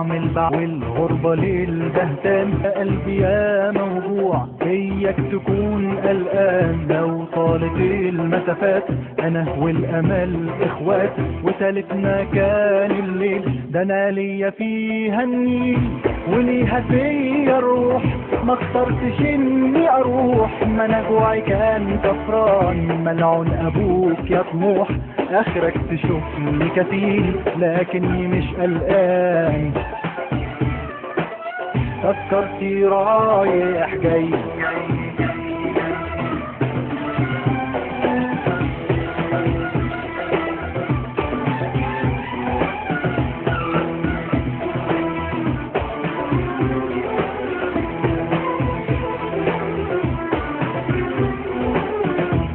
طعم البعد والغربة للبهتان، يا قلبي يا موجوع اياك تكون قلقان، لو طالت المسافات انا والامل اخوات، وتالتنا كان الليل ده انا ليا فيها النيل وليها فيا الروح، ما اخترتش اني اروح، ما انا جوعي كان كفران، ملعون ابوك يا طموح، اخرك تشوفني كفيل لكني مش قلقان، تذكرتي رايح جاي.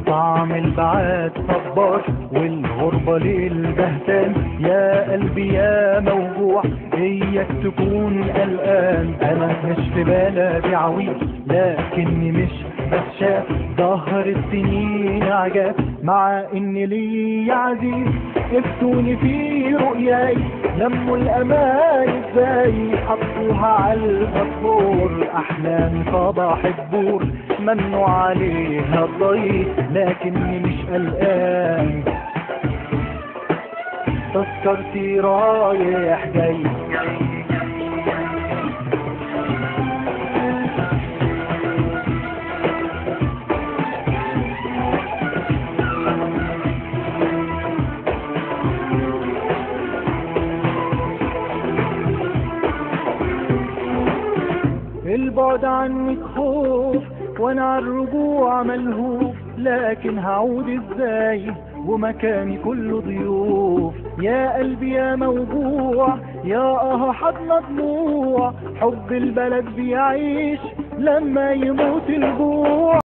طعم البعاد صبار والغربة للبهتان، يا قلبي يا موجوع اياك تكون قلقان، انا مش في بلدي عويل لكني مش بتشاف، ظهر السنين عجاب مع ان لي عزيز، افتوني في رؤياي لموا الامان ازاي، حطوها على الباسبور احلامي صباح الدور، منوا عليها الضي لكني مش قلقان، تذكرتي رايح جاي. البعد عنك خوف وانا عالرجوع ملهوف، لكن هعود ازاي ومكاني كله ضيوف، يا قلبي يا موجوع يا حضن دموع، حب البلد بيعيش لما يموت الجوع.